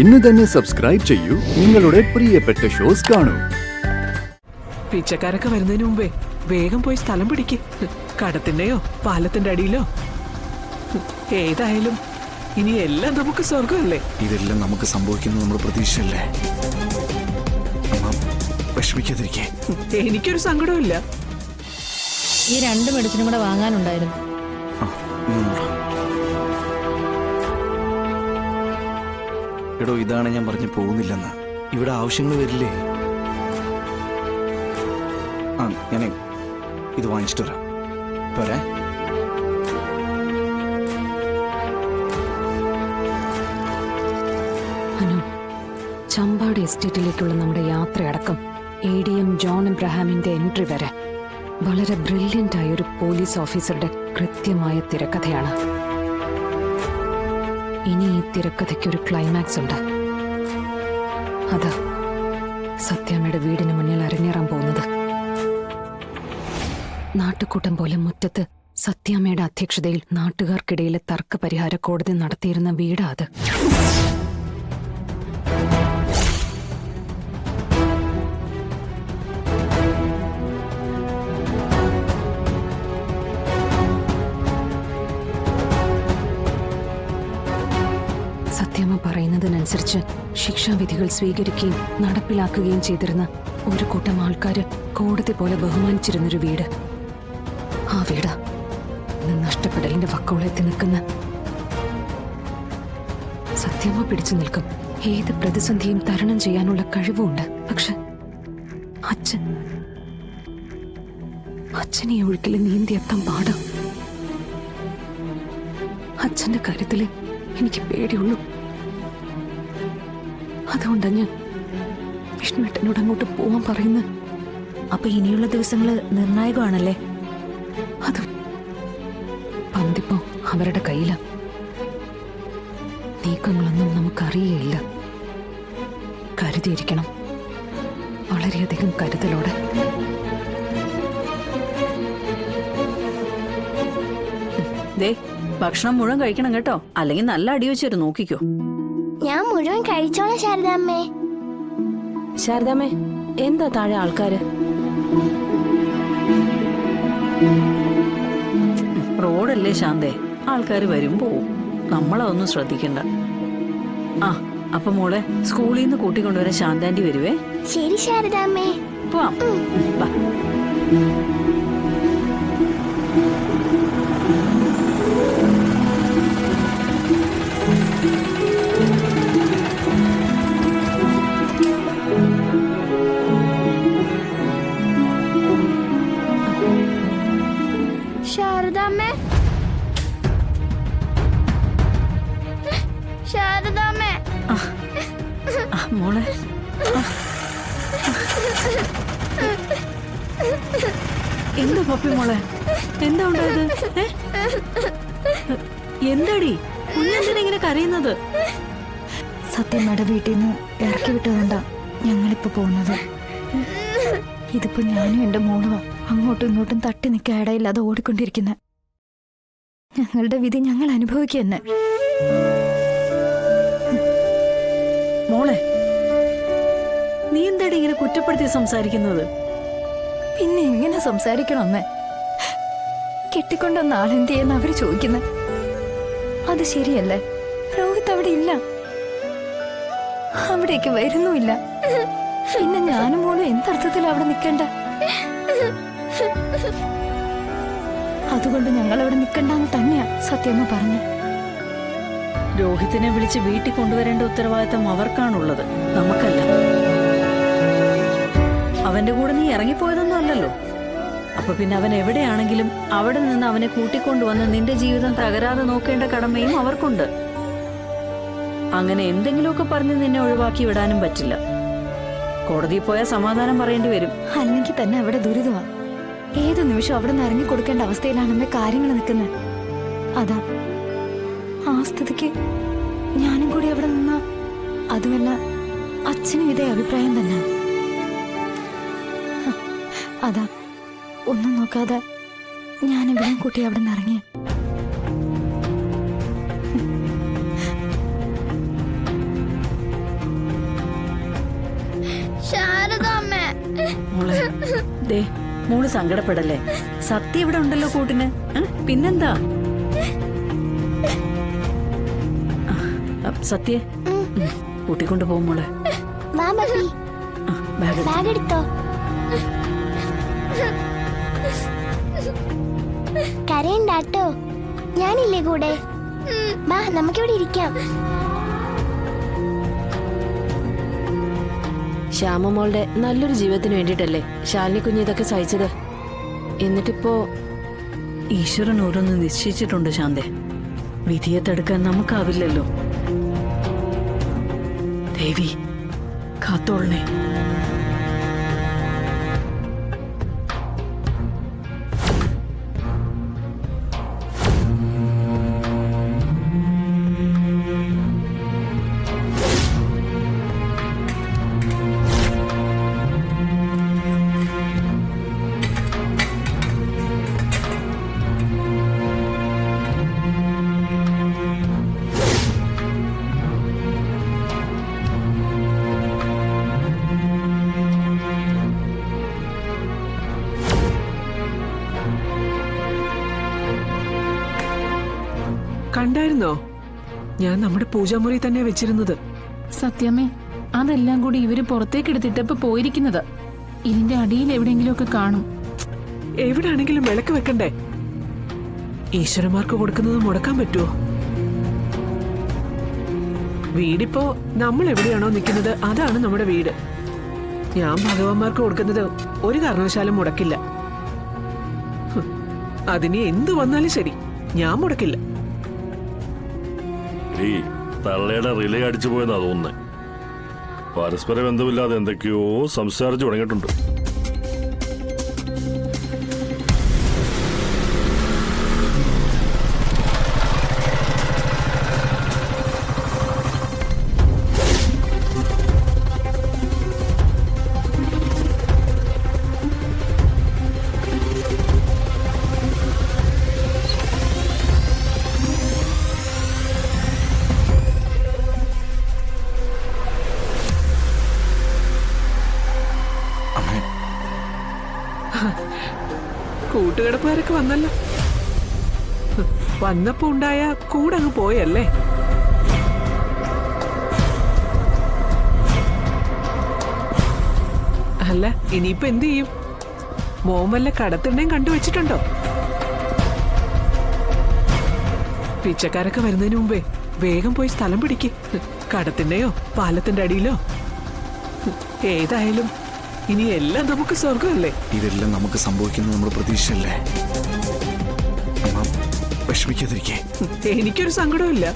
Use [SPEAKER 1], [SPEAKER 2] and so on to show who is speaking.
[SPEAKER 1] ഇന്ന് തന്നെ സബ്സ്ക്രൈബ് ചെയ്യൂ, നിങ്ങളുടെ പ്രിയപ്പെട്ട ഷോസ് കാണൂ.
[SPEAKER 2] പിച്ചക്കാരൊക്കെ വരുന്നതിന് മുമ്പേ വേഗം പോയി സ്ഥലം പിടിക്ക്. കടത്തിന്റെയോ പാലത്തിന്റെ അടിയിലോ ഏതായാലും ഇനി എല്ലാം നമുക്ക് സ്വർഗമല്ലേ.
[SPEAKER 3] ഇതെല്ലാം നമുക്ക് സംഭവിക്കുന്നത് നമ്മുടെ പ്രതീക്ഷയല്ലേ. വിഷമിക്കാതിരിക്കേ.
[SPEAKER 2] എനിക്കൊരു സങ്കടമില്ല.
[SPEAKER 4] ഈ 2 മെഡിസിനും കൂടെ വാങ്ങാനുണ്ടായിരുന്നു.
[SPEAKER 3] എടോ, ഇതാണ് ഞാൻ പറഞ്ഞു പോകുന്നില്ലെന്ന്. ഇവിടെ ആവശ്യങ്ങൾ വരില്ലേ? ഞാനേ ഇത് വാങ്ങിച്ചിട്ട് വരാം. പോരെ?
[SPEAKER 5] ചമ്പാട് എസ്റ്റേറ്റിലേക്കുള്ള നമ്മുടെ യാത്രയടക്കം ADM ജോൺ എബ്രഹാമിന്റെ എൻട്രി വരെ വളരെ ബ്രില്യൻ്റ് ആയ ഒരു പോലീസ് ഓഫീസറുടെ കൃത്യമായ തിരക്കഥയാണ്. ഇനി ഈ തിരക്കഥയ്ക്കൊരു ക്ലൈമാക്സ് ഉണ്ട്. അത് സത്യാമ്മയുടെ വീടിന് മുന്നിൽ അരങ്ങേറാൻ പോകുന്നത്. നാട്ടുകൂട്ടം പോലെ മുറ്റത്ത് സത്യാമ്മയുടെ അധ്യക്ഷതയിൽ നാട്ടുകാർക്കിടയിലെ തർക്ക പരിഹാര കോടതി നടത്തിയിരുന്ന വീടാ അത്. സത്യാമ്മ പറയുന്നതിനനുസരിച്ച് ശിക്ഷാവിധികൾ സ്വീകരിക്കുകയും നടപ്പിലാക്കുകയും ചെയ്തിരുന്ന ഒരു കൂട്ടം ആൾക്കാര് കോടതി പോലെ ബഹുമാനിച്ചിരുന്നൊരു വീട്. ആ വീട് നഷ്ടപ്പെടലിന്റെ വക്കോളെത്തി നിൽക്കുന്ന. സത്യാമ്മ പിടിച്ചു നിൽക്കും. ഏത് പ്രതിസന്ധിയും തരണം ചെയ്യാനുള്ള കഴിവുമുണ്ട്. പക്ഷെ അച്ഛനെ ഒഴുക്കിൽ നീന്തിയെത്താൻ പാടും. അച്ഛന്റെ കാര്യത്തില് എനിക്ക് പേടിയുള്ളൂ. അതുകൊണ്ടാ ഞാൻ വിഷ്ണുവേട്ടനോട് അങ്ങോട്ട് പോവാൻ പറയുന്നത്.
[SPEAKER 4] അപ്പൊ ഇനിയുള്ള ദിവസങ്ങള് നിർണായകമാണല്ലേ?
[SPEAKER 5] അത് പന്തിപ്പോ അവരുടെ കയ്യില. നീക്കങ്ങളൊന്നും നമുക്കറിയേയില്ല. കരുതിയിരിക്കണം, വളരെയധികം കരുതലോടെ.
[SPEAKER 4] ഭക്ഷണം മുഴുവൻ കഴിക്കണം കേട്ടോ, അല്ലെങ്കിൽ നല്ല അടി വെച്ചൊരു നോക്കിക്കോ.
[SPEAKER 6] ഞാൻ മുഴുവൻ കഴിച്ചോളാം ശാരദാമ്മേ.
[SPEAKER 4] ശാരദാമ്മേ, എന്താ താഴെ ആൾക്കാര്? റോഡല്ലേ ശാന്തേ, ആൾക്കാര് വരും പോവും. നമ്മളതൊന്നും ശ്രദ്ധിക്കണ്ട. അപ്പൊ മോളെ സ്കൂളിൽ നിന്ന് കൂട്ടിക്കൊണ്ടുവരാൻ ശാന്താന്റി വരുവേ.
[SPEAKER 6] ശരി ശാരദാമ്മേ.
[SPEAKER 4] പോവാം.
[SPEAKER 6] ശാരദാമ്മേ, ശാരദാമ്മേ.
[SPEAKER 4] മോളെ എന്താ പപ്പി മോളെ, എന്താ ഉണ്ടായത്? എന്താടി കുഞ്ഞെന്തിനാ ഇങ്ങനെ കരയുന്നത്?
[SPEAKER 5] സത്യമ്മയുടെ വീട്ടിൽ നിന്ന് ഇറക്കി വിട്ടതുകൊണ്ടാ ഞങ്ങളിപ്പോ പോകുന്നത്. ഇതിപ്പോ ഞാനും എന്റെ മോളുവാ അങ്ങോട്ടും ഇങ്ങോട്ടും തട്ടി നിൽക്കാൻ ഇടയില്ലാതെ ഓടിക്കൊണ്ടിരിക്കുന്നത്. ഞങ്ങളുടെ വിധി ഞങ്ങൾ അനുഭവിക്കുക തന്നെ.
[SPEAKER 4] മോളെ, നീ എന്താടി ഇങ്ങനെ കുറ്റപ്പെടുത്തി സംസാരിക്കുന്നത്?
[SPEAKER 5] പിന്നെ എങ്ങനെ സംസാരിക്കണം അമ്മേ? കെട്ടിക്കൊണ്ടുവന്ന ആളെന്ത് ചെയ്യുന്ന അവര് ചോദിക്കുന്നത്. അത് ശരിയല്ലേ? രോഹിത് അവിടെ ഇല്ല, അവിടേക്ക് വരുന്നുമില്ല. പിന്നെ ഞാനും മോളും എന്തർത്ഥത്തിൽ അവിടെ നിൽക്കണ്ട? അതുകൊണ്ട് ഞങ്ങൾ അവിടെ നിൽക്കണ്ടെന്ന് തന്നെയാ സത്യമ്മ പറഞ്ഞു.
[SPEAKER 4] രോഹിത്തിനെ വിളിച്ച് വീട്ടിൽ കൊണ്ടുവരേണ്ട ഉത്തരവാദിത്തം അവർക്കാണുള്ളത്, നമുക്കല്ല. അവന്റെ കൂടെ നീ ഇറങ്ങിപ്പോയതൊന്നും അല്ലല്ലോ. അപ്പൊ പിന്നെ അവൻ എവിടെയാണെങ്കിലും അവിടെ നിന്ന് അവനെ കൂട്ടിക്കൊണ്ടുവന്ന് നിന്റെ ജീവിതം തകരാതെ നോക്കേണ്ട കടമയും അവർക്കുണ്ട്. അങ്ങനെ എന്തെങ്കിലുമൊക്കെ പറഞ്ഞ് നിന്നെ ഒഴിവാക്കി വിടാനും പറ്റില്ല. കോടതിയിൽ പോയാൽ സമാധാനം പറയേണ്ടി വരും.
[SPEAKER 5] അല്ലെങ്കിൽ തന്നെ അവിടെ ദുരിതമാ. ഏത് നിമിഷം അവിടെ നിന്ന് ഇറങ്ങി കൊടുക്കേണ്ട അവസ്ഥയിലാണ് കാര്യങ്ങൾ നിൽക്കുന്നത്. അതാ ആ സ്ഥിതിക്ക് ഞാനും കൂടി അവിടെ നിന്ന. അതുമല്ല, അച്ഛനും ഇതേ അഭിപ്രായം തന്നെ. അതാ ഒന്നും നോക്കാതെ ഞാൻ ഇവിടെ കൂട്ടി അവിടെ നിന്ന് ഇറങ്ങിയ.
[SPEAKER 4] ദേ മോള് സങ്കടപ്പെടല്ലേ, സത്യം ഇവിടെ ഉണ്ടല്ലോ കൂട്ടിന്. പിന്നെന്താ സത്യ കൂട്ടിക്കൊണ്ട് പോകും മോളെ.
[SPEAKER 6] വാ ബബി,
[SPEAKER 4] ബാഗ്
[SPEAKER 6] ബാഗ് എടുത്തോ. കരയണ്ടാട്ടോ, ഞാനില്ലേ കൂടെ. വാ നമുക്കിവിടെ ഇരിക്കാം.
[SPEAKER 7] ശ്യാമമോളുടെ നല്ലൊരു ജീവിതത്തിന് വേണ്ടിയിട്ടല്ലേ ശാലിനി കുഞ്ഞ് ഇതൊക്കെ സഹിച്ചത്. എന്നിട്ടിപ്പോ
[SPEAKER 4] ഈശ്വരൻ ഓരോന്ന് നിശ്ചയിച്ചിട്ടുണ്ട് ശാന്തേ, വിധിയെ തടുക്കാൻ നമുക്കാവില്ലല്ലോ. ദേവി കാത്തോളണേ.
[SPEAKER 2] കണ്ടായിരുന്നോ? ഞാൻ നമ്മുടെ പൂജാമുറി തന്നെ വെച്ചിരുന്നത്.
[SPEAKER 8] സത്യമേ, അതെല്ലാം കൂടി ഇവര് പുറത്തേക്ക് എടുത്തിട്ട് ഇപ്പൊ പോയിരിക്കുന്നത്. ഇതിന്റെ അടിയിൽ എവിടെയെങ്കിലും ഒക്കെ കാണും.
[SPEAKER 2] എവിടാണെങ്കിലും വിളക്ക് വെക്കണ്ടേ? ഈശ്വരന്മാർക്ക് കൊടുക്കുന്നത് മുടക്കാൻ പറ്റുമോ? വീടിപ്പോ നമ്മൾ എവിടെയാണോ നിൽക്കുന്നത് അതാണ് നമ്മുടെ വീട്. ഞാൻ ഭഗവാന്മാർക്ക് കൊടുക്കുന്നത് ഒരു കാരണവശാലും മുടക്കില്ല. അതിന് എന്തു വന്നാലും ശരി, ഞാൻ മുടക്കില്ല.
[SPEAKER 9] ഈ തള്ളയുടെ റിലേ അടിച്ചു പോയെന്നാ തോന്നുന്നേ. പരസ്പര ബന്ധമില്ലാതെ എന്തൊക്കെയോ സംസാരിച്ചു തുടങ്ങിയിട്ടുണ്ട്.
[SPEAKER 2] കൂട്ടുകിടപ്പുകാരൊക്കെ വന്നല്ലോ. വന്നപ്പോ ഉണ്ടായ കൂടങ്ങ് പോയല്ലേ. അല്ല, ഇനിയിപ്പോ എന്ത് ചെയ്യും? മോൻ വല്ല കടത്തിണ്ണയും കണ്ടുവച്ചിട്ടുണ്ടോ? പിച്ചക്കാരൊക്കെ വരുന്നതിന് മുമ്പേ വേഗം പോയി സ്ഥലം പിടിക്ക്. കടത്തിണ്ണയോ പാലത്തിന്റെ അടിയിലോ. ഏതായാലും ഇനി എല്ലാം നമുക്ക് സ്വർഗമല്ലേ.
[SPEAKER 3] ഇതെല്ലാം നമുക്ക് സംഭവിക്കുന്നത് നമ്മുടെ പ്രതീക്ഷയല്ലേ. അമ്മ വിഷമിക്കാതിരിക്കേ.
[SPEAKER 2] എനിക്കൊരു സങ്കടവും ഇല്ല.